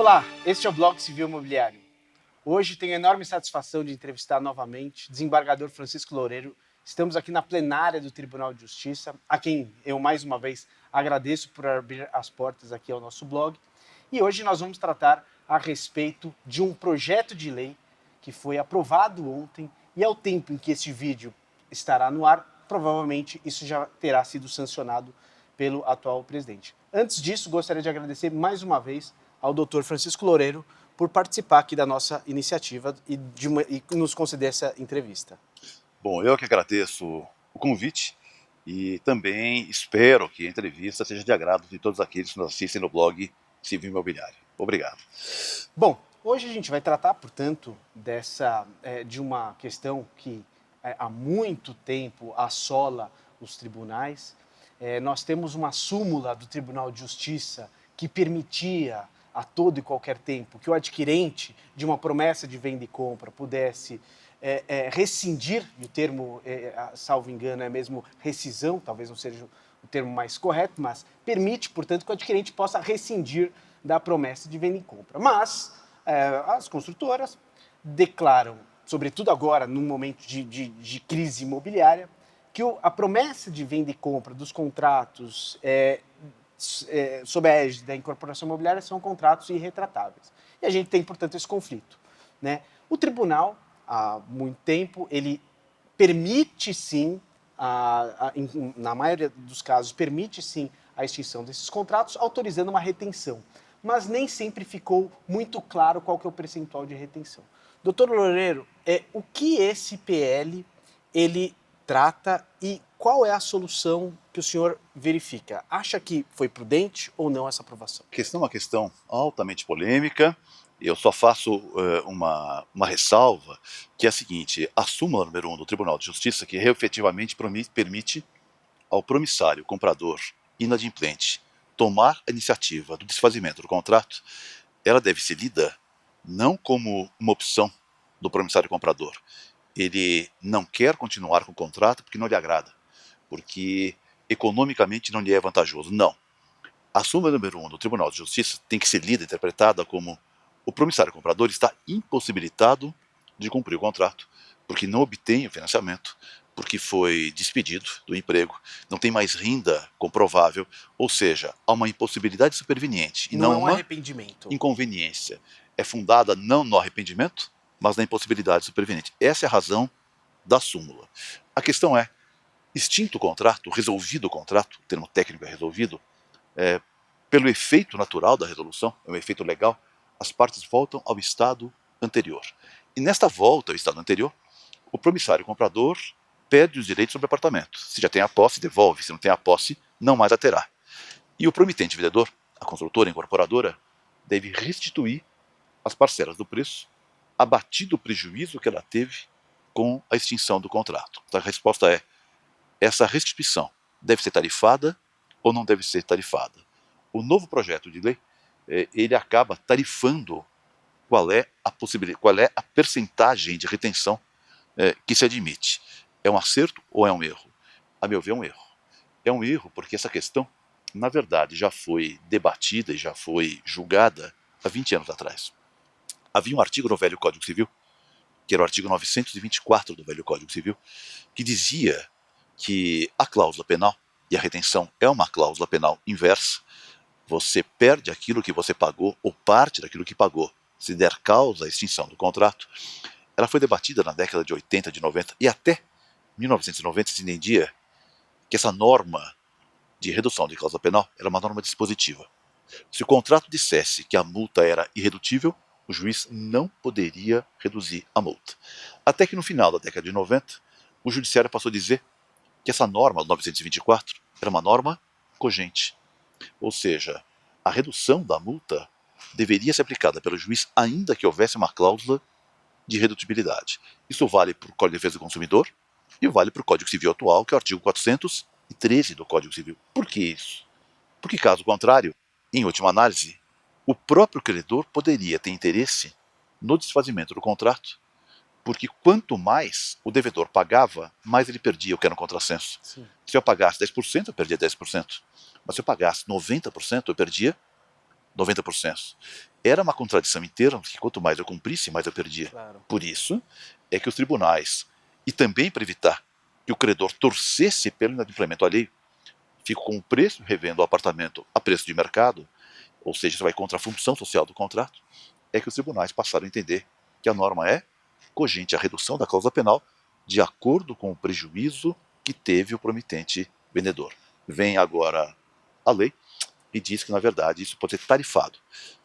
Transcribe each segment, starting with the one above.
Olá, este é o Blog Civil Imobiliário. Hoje tenho a enorme satisfação de entrevistar novamente o desembargador Francisco Loureiro. Estamos aqui na plenária do Tribunal de Justiça, a quem eu mais uma vez agradeço por abrir as portas aqui ao nosso blog. E hoje nós vamos tratar a respeito de um projeto de lei que foi aprovado ontem e ao tempo em que este vídeo estará no ar, provavelmente isso já terá sido sancionado pelo atual presidente. Antes disso, gostaria de agradecer mais uma vez ao Dr. Francisco Loureiro por participar aqui da nossa iniciativa e nos conceder essa entrevista. Bom, eu que agradeço o convite e também espero que a entrevista seja de agrado de todos aqueles que nos assistem no blog Civil Imobiliário. Obrigado. Bom, hoje a gente vai tratar, portanto, de uma questão que há muito tempo assola os tribunais. Nós temos uma súmula do Tribunal de Justiça que permitia a todo e qualquer tempo que o adquirente de uma promessa de venda e compra pudesse rescindir, e o termo, salvo engano, é mesmo rescisão, talvez não seja o termo mais correto, mas permite, portanto, que o adquirente possa rescindir da promessa de venda e compra. Mas as construtoras declaram, sobretudo agora, num momento de crise imobiliária, que a promessa de venda e compra dos contratos sob a égide da incorporação imobiliária são contratos irretratáveis. E a gente tem, portanto, esse conflito, né? O tribunal, há muito tempo, ele permite sim, na maioria dos casos, permite sim a extinção desses contratos, autorizando uma retenção. Mas nem sempre ficou muito claro qual que é o percentual de retenção. Doutor Loureiro, o que esse PL ele trata e qual é a solução que o senhor verifica? Acha que foi prudente ou não essa aprovação? A questão é uma questão altamente polêmica. Eu só faço uma ressalva, que é a seguinte: a súmula número 1 do Tribunal de Justiça, que efetivamente permite ao promissário comprador inadimplente tomar a iniciativa do desfazimento do contrato, ela deve ser lida não como uma opção do promissário comprador. Ele não quer continuar com o contrato porque não lhe agrada, porque economicamente não lhe é vantajoso. Não. A súmula número 1 do Tribunal de Justiça tem que ser lida, interpretada como o promissário comprador está impossibilitado de cumprir o contrato, porque não obtém o financiamento, porque foi despedido do emprego, não tem mais renda comprovável, ou seja, há uma impossibilidade superveniente e não é um uma arrependimento. inconveniência. É fundada não no arrependimento, mas na impossibilidade superveniente. Essa é a razão da súmula. A questão é: extinto o contrato, resolvido o contrato, o termo técnico é resolvido, pelo efeito natural da resolução, é um efeito legal, as partes voltam ao estado anterior. E nesta volta ao estado anterior, o promissário comprador perde os direitos sobre o apartamento. Se já tem a posse, devolve. Se não tem a posse, não mais a terá. E o promitente vendedor, a construtora, a incorporadora, deve restituir as parcelas do preço, abatido o prejuízo que ela teve com a extinção do contrato. Então, a resposta é: essa restituição deve ser tarifada ou não deve ser tarifada? O novo projeto de lei, ele acaba tarifando qual é a percentagem de retenção que se admite. É um acerto ou é um erro? A meu ver, é um erro. É um erro porque essa questão, na verdade, já foi debatida e já foi julgada há 20 anos atrás. Havia um artigo no velho Código Civil, que era o artigo 924 do velho Código Civil, que dizia que a cláusula penal, e a retenção é uma cláusula penal inversa, você perde aquilo que você pagou ou parte daquilo que pagou, se der causa à extinção do contrato. Ela foi debatida na década de 80, de 90 e até 1990 se entendia que essa norma de redução de cláusula penal era uma norma dispositiva. Se o contrato dissesse que a multa era irredutível, o juiz não poderia reduzir a multa. Até que no final da década de 90, o judiciário passou a dizer que essa norma, 924, era uma norma cogente. Ou seja, a redução da multa deveria ser aplicada pelo juiz ainda que houvesse uma cláusula de redutibilidade. Isso vale para o Código de Defesa do Consumidor e vale para o Código Civil atual, que é o artigo 413 do Código Civil. Por que isso? Porque, caso contrário, em última análise, o próprio credor poderia ter interesse no desfazimento do contrato, porque quanto mais o devedor pagava, mais ele perdia, o que era um contrassenso. Sim. Se eu pagasse 10%, eu perdia 10%. Mas se eu pagasse 90%, eu perdia 90%. Era uma contradição em termos que quanto mais eu cumprisse, mais eu perdia. Claro. Por isso é que os tribunais, e também para evitar que o credor torcesse pelo inadimplemento alheio, fica com o preço revendo o apartamento a preço de mercado, ou seja, isso vai contra a função social do contrato, é que os tribunais passaram a entender que a norma é cogente a redução da cláusula penal de acordo com o prejuízo que teve o promitente vendedor. Vem agora a lei e diz que, na verdade, isso pode ser tarifado,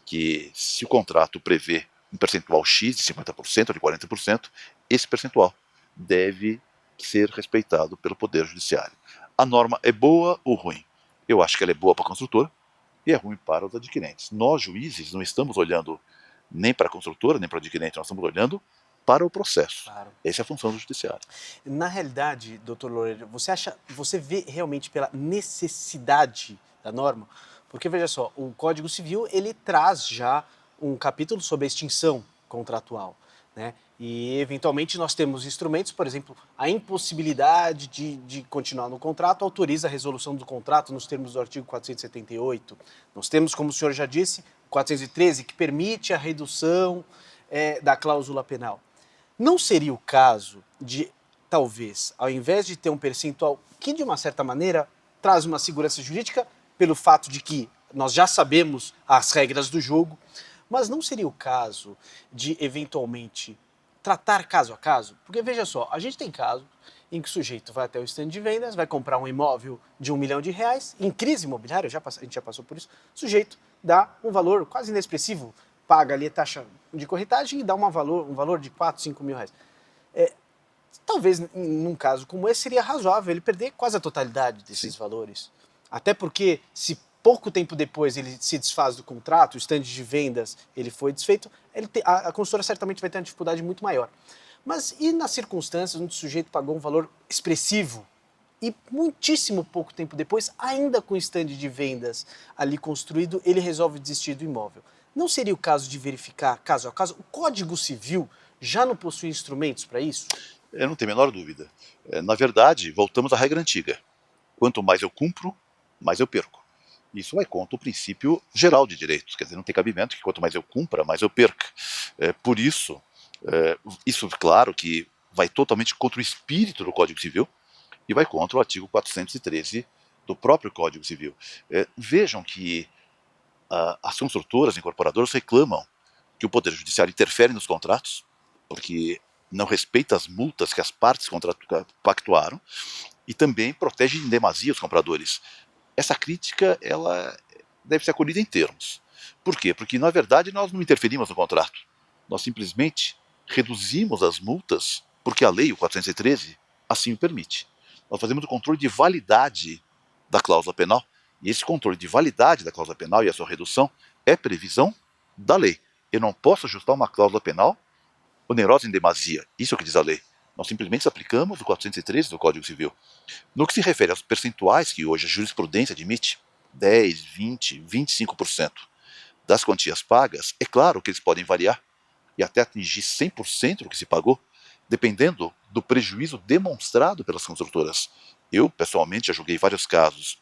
que se o contrato prevê um percentual X de 50% ou de 40%, esse percentual deve ser respeitado pelo Poder Judiciário. A norma é boa ou ruim? Eu acho que ela é boa para a construtora e é ruim para os adquirentes. Nós, juízes, não estamos olhando nem para a construtora, nem para o adquirente, nós estamos olhando para o processo. Claro. Essa é a função do judiciário. Na realidade, doutor Loureiro, você vê realmente pela necessidade da norma? Porque, veja só, o Código Civil, ele traz já um capítulo sobre a extinção contratual, né? E, eventualmente, nós temos instrumentos, por exemplo, a impossibilidade de continuar no contrato autoriza a resolução do contrato nos termos do artigo 478. Nós temos, como o senhor já disse, 413, que permite a redução da cláusula penal. Não seria o caso de, talvez, ao invés de ter um percentual que, de uma certa maneira, traz uma segurança jurídica, pelo fato de que nós já sabemos as regras do jogo, mas não seria o caso de, eventualmente, tratar caso a caso? Porque, veja só, a gente tem casos em que o sujeito vai até o stand de vendas, vai comprar um imóvel de R$ 1 milhão, em crise imobiliária, a gente já passou por isso, o sujeito dá um valor quase inexpressivo, paga ali a taxa de corretagem e dá um valor de 4, 5 mil reais. Talvez, num caso como esse, seria razoável ele perder quase a totalidade desses valores. Até porque, se pouco tempo depois ele se desfaz do contrato, o stand de vendas ele foi desfeito, a consultora certamente vai ter uma dificuldade muito maior. Mas e nas circunstâncias onde o sujeito pagou um valor expressivo e muitíssimo pouco tempo depois, ainda com o stand de vendas ali construído, ele resolve desistir do imóvel? Não seria o caso de verificar caso a caso? O Código Civil já não possui instrumentos para isso? Eu não tenho a menor dúvida. Na verdade, voltamos à regra antiga. Quanto mais eu cumpro, mais eu perco. Isso vai contra o princípio geral de direitos. Quer dizer, não tem cabimento que quanto mais eu cumpra, mais eu perca. Por isso, isso, claro, que vai totalmente contra o espírito do Código Civil e vai contra o artigo 413 do próprio Código Civil. Vejam que as construtoras e incorporadoras reclamam que o Poder Judiciário interfere nos contratos, porque não respeita as multas que as partes pactuaram e também protege em demasia os compradores. Essa crítica ela deve ser acolhida em termos. Por quê? Porque, na verdade, nós não interferimos no contrato. Nós simplesmente reduzimos as multas porque a lei, o 413, assim o permite. Nós fazemos o controle de validade da cláusula penal, e esse controle de validade da cláusula penal e a sua redução é previsão da lei. Eu não posso ajustar uma cláusula penal onerosa em demasia. Isso é o que diz a lei. Nós simplesmente aplicamos o 413 do Código Civil. No que se refere aos percentuais que hoje a jurisprudência admite, 10, 20, 25% das quantias pagas, é claro que eles podem variar e até atingir 100% do que se pagou, dependendo do prejuízo demonstrado pelas construtoras. Eu, pessoalmente, já julguei vários casos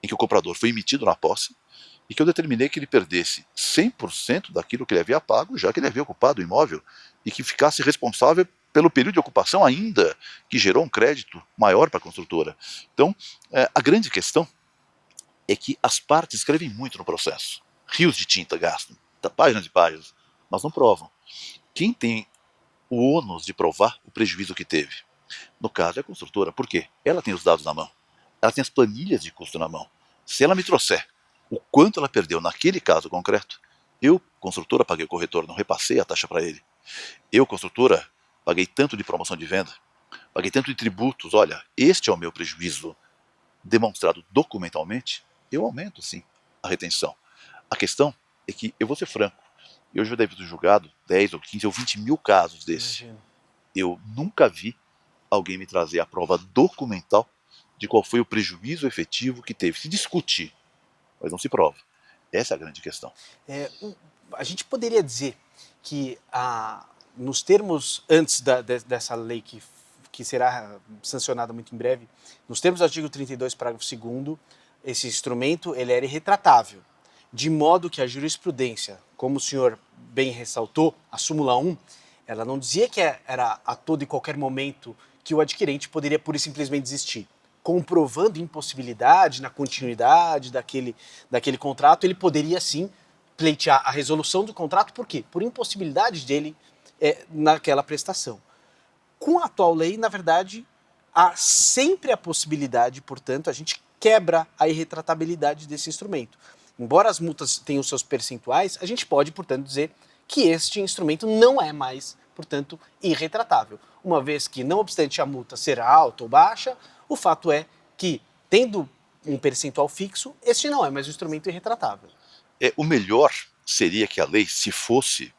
em que o comprador foi emitido na posse e que eu determinei que ele perdesse 100% daquilo que ele havia pago, já que ele havia ocupado o imóvel, e que ficasse responsável pelo período de ocupação ainda, que gerou um crédito maior para a construtora. Então, a grande questão é que as partes escrevem muito no processo. Rios de tinta gastam, páginas e páginas, mas não provam. Quem tem o ônus de provar o prejuízo que teve? No caso é a construtora. Por quê? Ela tem os dados na mão. Ela tem as planilhas de custo na mão. Se ela me trouxer o quanto ela perdeu naquele caso concreto, eu, construtora, paguei o corretor, não repassei a taxa para ele. Eu, construtora, paguei tanto de promoção de venda, paguei tanto de tributos, olha, este é o meu prejuízo demonstrado documentalmente, eu aumento sim a retenção. A questão é que, eu vou ser franco, eu já devo ter julgado 10 ou 15 ou 20 mil casos desse. Imagino. Eu nunca vi alguém me trazer a prova documental de qual foi o prejuízo efetivo que teve. Se discute, mas não se prova. Essa é a grande questão. A gente poderia dizer que, nos termos antes dessa lei que será sancionada muito em breve, nos termos do artigo 32, parágrafo 2º, esse instrumento ele era irretratável. de modo que a jurisprudência, como o senhor bem ressaltou, a súmula 1, ela não dizia que era a todo e qualquer momento que o adquirente poderia pura e simplesmente desistir. Comprovando impossibilidade na continuidade daquele contrato, ele poderia sim pleitear a resolução do contrato, por quê? Por impossibilidade dele naquela prestação. Com a atual lei, na verdade, há sempre a possibilidade, portanto, a gente quebra a irretratabilidade desse instrumento. Embora as multas tenham seus percentuais, a gente pode, portanto, dizer que este instrumento não é mais, portanto, irretratável. Uma vez que, não obstante a multa ser alta ou baixa, o fato é que, tendo um percentual fixo, este não é mais um instrumento irretratável. O melhor seria que a lei, se fosse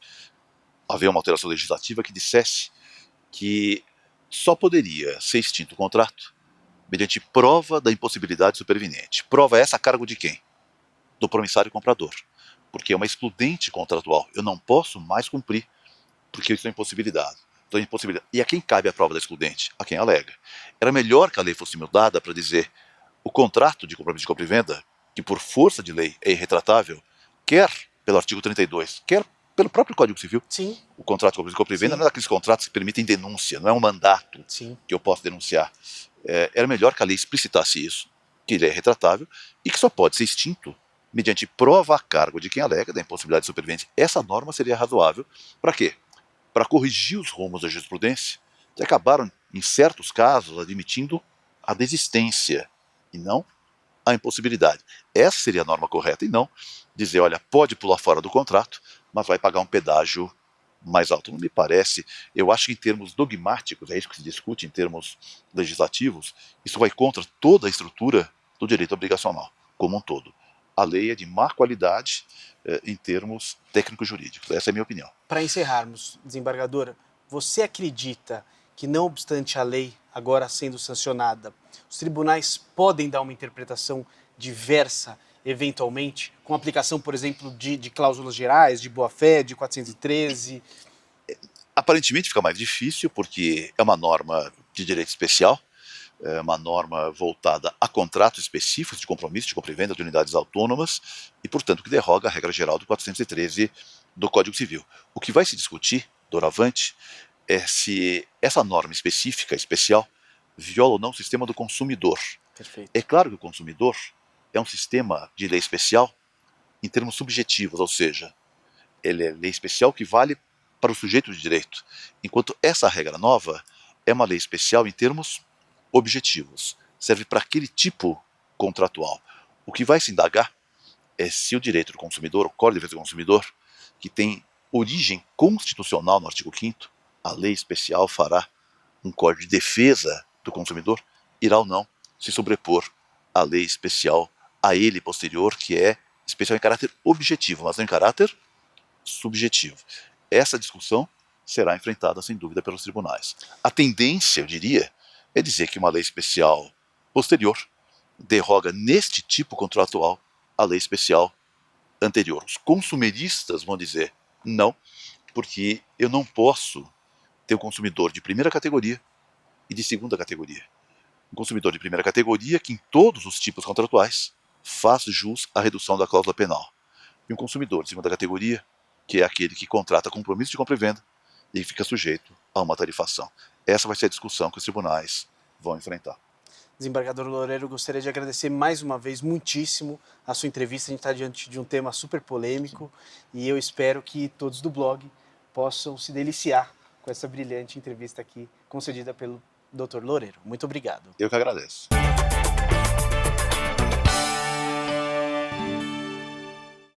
haver uma alteração legislativa que dissesse que só poderia ser extinto o contrato mediante prova da impossibilidade superveniente. Prova essa a cargo de quem? Do promissário comprador. Porque é uma excludente contratual. Eu não posso mais cumprir porque eu estou impossibilitado. E a quem cabe a prova da excludente? A quem alega. Era melhor que a lei fosse mudada para dizer o contrato de compromisso de compra e venda, que por força de lei é irretratável, quer pelo artigo 32, quer pelo próprio Código Civil. Sim. O contrato de compromisso de compra e venda não é daqueles contratos que permitem denúncia, não é um mandato que eu posso denunciar. Era melhor que a lei explicitasse isso, que ele é retratável e que só pode ser extinto mediante prova a cargo de quem alega da impossibilidade de superveniência. Essa norma seria razoável. Para quê? Para corrigir os rumos da jurisprudência, que acabaram, em certos casos, admitindo a desistência e não a impossibilidade. Essa seria a norma correta e não dizer, olha, pode pular fora do contrato, mas vai pagar um pedágio mais alto. Não me parece. Eu acho que em termos dogmáticos, é isso que se discute em termos legislativos, isso vai contra toda a estrutura do direito obrigacional, como um todo. A lei é de má qualidade em termos técnico-jurídicos. Essa é a minha opinião. Para encerrarmos, desembargadora, você acredita que, não obstante a lei agora sendo sancionada, os tribunais podem dar uma interpretação diversa, eventualmente, com aplicação, por exemplo, de cláusulas gerais, de boa-fé, de 413? Aparentemente fica mais difícil, porque é uma norma de direito especial, é uma norma voltada a contratos específicos de compromisso de compra e venda de unidades autônomas e, portanto, que derroga a regra geral do 413 do Código Civil. O que vai se discutir, doravante, é se essa norma específica, especial, viola ou não o sistema do consumidor. Perfeito. É claro que o consumidor é um sistema de lei especial em termos subjetivos, ou seja, ele é lei especial que vale para o sujeito de direito, enquanto essa regra nova é uma lei especial em termos objetivos, serve para aquele tipo contratual. O que vai se indagar é se o direito do consumidor, o Código de Defesa do Consumidor, que tem origem constitucional no artigo 5º, a lei especial fará um Código de Defesa do Consumidor, irá ou não se sobrepor à lei especial a ele posterior, que é especial em caráter objetivo, mas não em caráter subjetivo. Essa discussão será enfrentada, sem dúvida, pelos tribunais. A tendência, eu diria, é dizer que uma lei especial posterior derroga neste tipo contratual a lei especial anterior. Os consumeristas vão dizer não, porque eu não posso ter um consumidor de primeira categoria e de segunda categoria. Um consumidor de primeira categoria que em todos os tipos contratuais faz jus à redução da cláusula penal. E um consumidor de segunda categoria, que é aquele que contrata compromisso de compra e venda e fica sujeito a uma tarifação. Essa vai ser a discussão que os tribunais vão enfrentar. Desembargador Loureiro, gostaria de agradecer mais uma vez muitíssimo a sua entrevista. A gente está diante de um tema super polêmico e eu espero que todos do blog possam se deliciar com essa brilhante entrevista aqui concedida pelo Dr. Loureiro. Muito obrigado. Eu que agradeço.